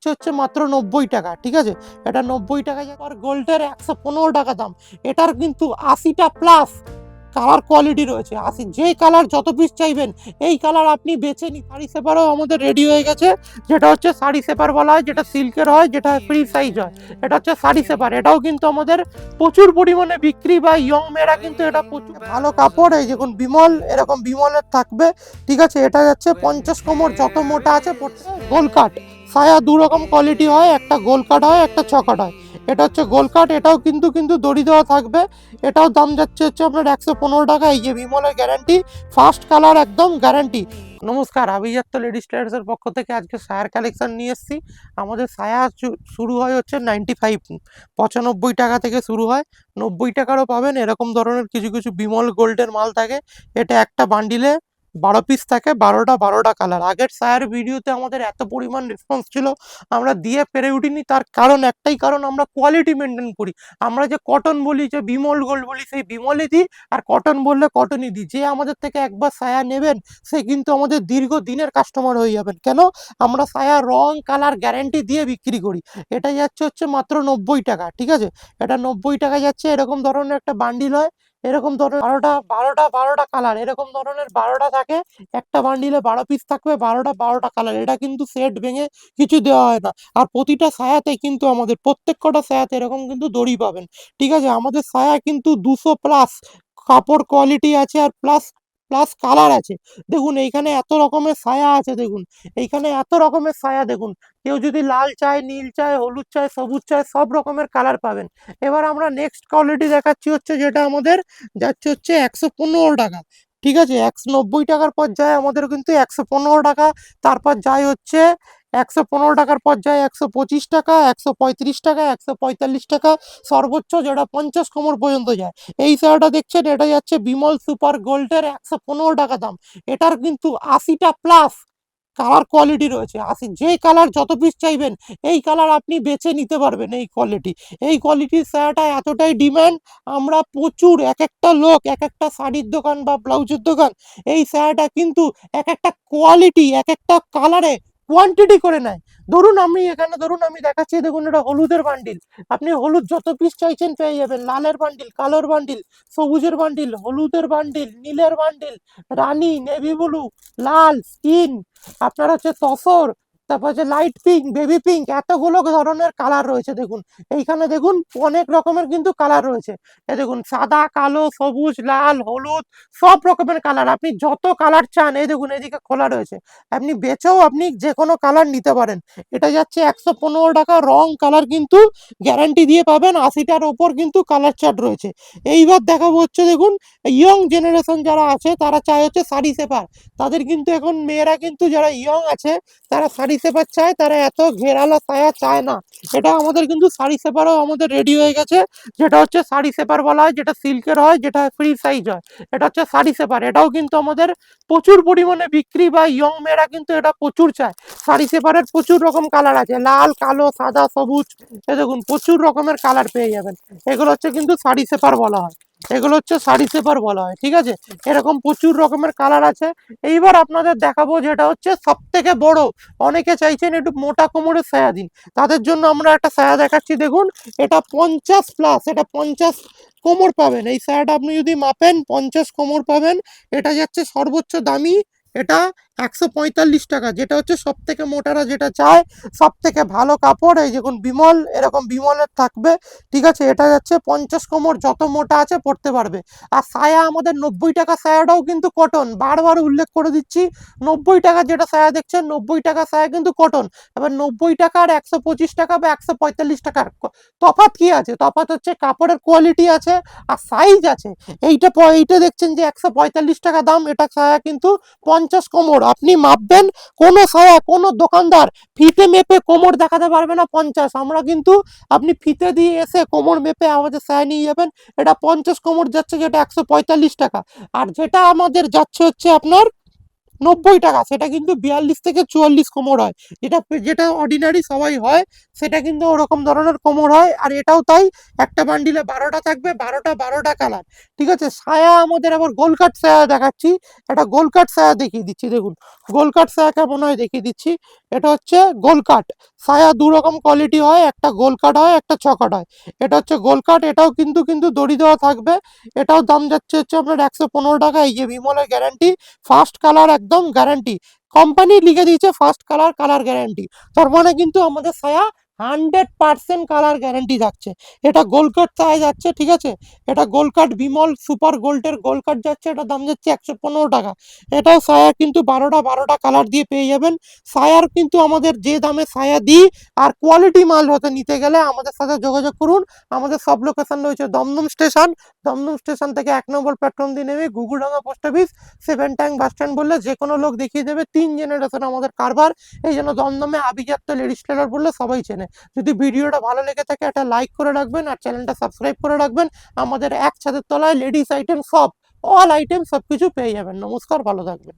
যাচ্ছে হচ্ছে মাত্র 90 টাকা। ঠিক আছে, এটা 90 টাকা। আর গোল্ডের 115 টাকা দাম। এটার কিন্তু 80টা প্লাস কালার কোয়ালিটি রয়েছে। যেই কালার যত পিস চাইবেন এই কালার আপনি বেছে নিন। শাড়ি সেপারও আমাদের রেডি হয়ে গেছে, যেটা হচ্ছে শাড়ি সেপার বলা হয়, যেটা সিল্কের হয়, যেটা ফ্রি সাইজ হয়। এটা হচ্ছে শাড়ি সেপার। এটাও কিন্তু আমাদের প্রচুর পরিমাণে বিক্রি, বা ইয়ং মেয়েরা কিন্তু এটা প্রচুর ভালো কাপড়। এই দেখুন বিমল, এরকম বিমলের থাকবে। ঠিক আছে, এটা যাচ্ছে 50 কোমর, যত মোটা আছে গোল কাট। সায়া দু রকম কোয়ালিটি হয়, একটা গোল কাট হয়, একটা চকাট হয়। এটা হচ্ছে গোল কাট, এটাও কিন্তু দড়ি দেওয়া থাকবে। এটাও দাম যাচ্ছে হচ্ছে আপনার 115 টাকা। এই যে বিমলের গ্যারান্টি, ফার্স্ট কালার একদম গ্যারান্টি। নমস্কার, আভিজাত্য লেডিস টেলার্স এর পক্ষ থেকে আজকে সায়ার কালেকশন নিয়ে এসেছি। আমাদের সায়া শুরু হয় হচ্ছে 95 টাকা থেকে শুরু হয়। 90 টাকারও পাবেন। এরকম ধরনের কিছু কিছু বিমল গোল্ডের মাল থাকে। এটা একটা বান্ডিলে 12 পিস থাকে, 12টা কালার। আগের সায়ার ভিডিওতে আমাদের এত পরিমাণ রেসপন্স ছিল, আমরা দিয়ে পেরে উঠিনি। তার কারণ একটাই কারণ, আমরা কোয়ালিটি মেনটেন করি। আমরা যে কটন বলি, যে বিমল গোল্ড বলি, সেই বিমলই দিই। আর কটন বললে কটনই দিই। যে আমাদের থেকে একবার সায়া নেবেন, সে কিন্তু আমাদের দীর্ঘ দিনের কাস্টমার হয়ে যাবেন। কেন? আমরা সায়া রং কালার গ্যারান্টি দিয়ে বিক্রি করি। এটা যাচ্ছে হচ্ছে মাত্র 90 টাকা। ঠিক আছে, এটা 90 টাকা যাচ্ছে। এরকম ধরনের একটা বান্ডিল হয়, এরকম ধরনের 12টা কালার, এরকম ধরনের 12টা থাকে। একটা বান্ডিলে 12 পিস থাকবে, 12টা কালার। এটা কিন্তু সেট ভেঙে কিছু দেওয়া হয় না। আর প্রতিটা সায়াতে কিন্তু আমাদের প্রত্যেক কটা সায়াতে এরকম কিন্তু দড়ি পাবেন। ঠিক আছে, আমাদের সায়া কিন্তু 200 প্লাস কাপড় কোয়ালিটি আছে, আর প্লাস প্লাস কালার আছে। দেখুন এইখানে এত রকমের সায়া আছে। দেখুন এইখানে এত রকমের সায়া। দেখুন, কেউ যদি লাল চায়, নীল চায়, হলুদ চায়, সবুজ চায়, সব রকমের কালার পাবেন। এবার আমরা নেক্সট কোয়ালিটি দেখাচ্ছি হচ্ছে, যেটা আমাদের যাচ্ছে হচ্ছে 115 টাকা। ঠিক আছে, 190 টাকার পর যায় আমাদের কিন্তু 115 টাকা। তারপর যায় হচ্ছে 115 টাকার পর যায় 125 টাকা, 135 টাকা, 145 টাকা, সর্বোচ্চ যেটা 50 কোমর পর্যন্ত যায়। এই শাড়িটা দেখছেন, এটা যাচ্ছে বিমল সুপার গোল্ডের 115 টাকা দাম। এটার কিন্তু 80টা প্লাস কালার কোয়ালিটি রয়েছে। যেই কালার যত পিস চাইবেন এই কালার আপনি বেছে নিতে পারবেন। এই কোয়ালিটির শাড়িটা এতটাই ডিমান্ড, আমরা প্রচুর, এক একটা লোক, এক একটা শাড়ির দোকান বা ব্লাউজের দোকান, এই শাড়িটা কিন্তু এক একটা কোয়ালিটি, এক একটা কালারে কোয়ান্টিটি করে নেয়। ধরুন আমি দেখাচ্ছি। দেখুন, এটা হলুদের বান্ডিল। আপনি হলুদ যত পিস চাইছেন পেয়ে যাবেন। লালের বান্ডিল, কালোর বান্ডিল, সবুজের বান্ডিল, হলুদের বান্ডিল, নীলের বান্ডিল, রানী, নেভি ব্লু, লাল, স্কিন, আপনার হচ্ছে তসর, তারপর হচ্ছে লাইট পিঙ্ক, বেবি পিঙ্ক, এতগুলো ধরনের কালার রয়েছে। দেখুন এইখানে দেখুন অনেক রকমের কিন্তু কালার রয়েছে। এই দেখুন সাদা, কালো, সবুজ, লাল, হলুদ, সব রকমের কালার। আপনি যত কালার চান, এই দেখুন এদিকে খোলা রয়েছে, আপনি বেছেও আপনি যে কোনো কালার নিতে পারেন। এটা যাচ্ছে 115 টাকা। রং কালার কিন্তু গ্যারান্টি দিয়ে পাবেন। 80টার ওপর কিন্তু কালার চার্ট রয়েছে। এইবার দেখাবো হচ্ছে, দেখুন ইয়ং জেনারেশন যারা আছে তারা চায় হচ্ছে শাড়ি সেপার। তাদের কিন্তু এখন মেয়েরা কিন্তু যারা ইয়ং আছে তারা শাড়ি সেপার চায়, তারা এত ঘেরালা সায়া চায় না। এটা আমাদের কিন্তু শাড়ি সেপারও আমাদের রেডি হয়ে গেছে, যেটা হচ্ছে শাড়ি সেপার বলা হয়, যেটা সিল্কের হয়, যেটা ফ্রি সাইজ হয়। এটা হচ্ছে শাড়ি সেপার। এটাও কিন্তু আমাদের প্রচুর পরিমাণে বিক্রি, বা ইয়ং মেয়েরা কিন্তু এটা প্রচুর চায়। শাড়ি সেপারের প্রচুর রকম কালার আছে, লাল, কালো, সাদা, সবুজ। এ দেখুন প্রচুর রকমের কালার পেয়ে যাবেন। এগুলো হচ্ছে কিন্তু শাড়ি সেপার বলা হয়, এগুলো হচ্ছে শাড়ি সেপার বলা হয়। ঠিক আছে, এরকম প্রচুর রকমের কালার আছে। এইবার আপনাদের দেখাবো যেটা হচ্ছে সব থেকে বড়, অনেকে চাইছেন একটু মোটা কোমরের সায়া দিন, তাদের জন্য আমরা একটা সায়া দেখাচ্ছি। দেখুন এটা 50 প্লাস, এটা 50 কোমর পাবেন। এই সায়াটা আপনি যদি মাপেন 50 কোমর পাবেন। এটা যাচ্ছে সর্বোচ্চ দামি, এটা 145 টাকা। যেটা হচ্ছে সব থেকে মোটারা যেটা চায়, সব থেকে ভালো কাপড়। এই দেখুন বিমল, এরকম বিমলের থাকবে। ঠিক আছে, এটা যাচ্ছে 50 কোমর, যত মোটা আছে পড়তে পারবে। আর সায়া আমাদের 90 টাকা সায়াটাও কিন্তু কটন, বারবার উল্লেখ করে দিচ্ছি। 90 টাকা যেটা সায়া দেখছেন, 90 টাকা সায়া কিন্তু কটন। এবার 90 টাকা আর 125 টাকা বা 145 টাকার তফাৎ কি আছে? তফাৎ হচ্ছে কাপড়ের কোয়ালিটি আছে আর সাইজ আছে। এইটা দেখছেন যে 145 টাকা দাম, এটা সায়া কিন্তু 50 কোমর। আপনি মাপবেন, কোনো সায়া কোনো দোকানদার ফিতে মেপে কোমর দেখাতে পারবে না 50। আমরা কিন্তু, আপনি ফিতে দিয়ে এসে কোমর মেপে আমাদের সায়া নিয়ে যাবেন। এটা 50 কোমর যাচ্ছে, যেটা 145 টাকা। আর যেটা আমাদের যাচ্ছে হচ্ছে আপনার 90 টাকা, সেটা কিন্তু 42 থেকে 44 কোমর হয়। যেটা যেটা অর্ডিনারি সবাই হয় সেটা কিন্তু ওরকম ধরনের কোমর হয়। আর এটাও তাই, একটা বান্ডিলে 12টা থাকবে, 12টা কালার। ঠিক আছে, সায়া আমাদের আবার গোল কাট সায়া দেখাচ্ছি। এটা গোল কাট সায়া দেখিয়ে দিচ্ছি, দেখুন গোল কাট সায়া কেমন হয় দেখিয়ে দিচ্ছি। এটা হচ্ছে গোল কাট সায়া, দু রকম কোয়ালিটি হয়, একটা গোল কাট হয়, একটা চকাট হয়। এটা হচ্ছে গোল কাট, এটাও কিন্তু দড়ি দেওয়া থাকবে। এটাও দাম যাচ্ছে হচ্ছে আপনার 115 টাকা। এই যে বিমলের গ্যারান্টি, ফার্স্ট কালার একদম গ্যারান্টি, কোম্পানি লিখে দিয়েছে ফার্স্ট কালার, কালার গ্যারান্টি। তার মানে কিন্তু আমাদের সায়া 100% কালার গ্যারান্টি যাচ্ছে। এটা গোল কাট সায়া যাচ্ছে, ঠিক আছে, এটা গোল কাট বিমল সুপার গোল্ডের গোল কাট যাচ্ছে, এটা দাম যাচ্ছে 115 টাকা। এটাও সায়া কিন্তু 12টা কালার দিয়ে পেয়ে যাবেন। সায়ার কিন্তু আমাদের যে দামে সায়া দিই, আর কোয়ালিটি মাল হতে নিতে গেলে আমাদের সাথে যোগাযোগ করুন। আমাদের সব লোকেশন রয়েছে দমদম স্টেশন, দমদম স্টেশন থেকে 1 নম্বর প্ল্যাটফর্ম দিয়ে নেমে Ghughudanga post office, 7 tank bus stand বললে যে কোনো লোক দেখিয়ে দেবে। 3 জেনারেশন আমাদের কারবার, এই জন্য দমদমে আভিজাত্য লেডিস টেলার বললে সবাই চেনে। যদি ভিডিওটা ভালো লেগে থাকে একটা লাইক করে রাখবেন, আর চ্যানেলটা সাবস্ক্রাইব করে রাখবেন। আমাদের এক ছাদের তলায় লেডিস আইটেম সব, অল আইটেম সব কিছু পেয়ে যাবেন। নমস্কার, ভালো থাকবেন।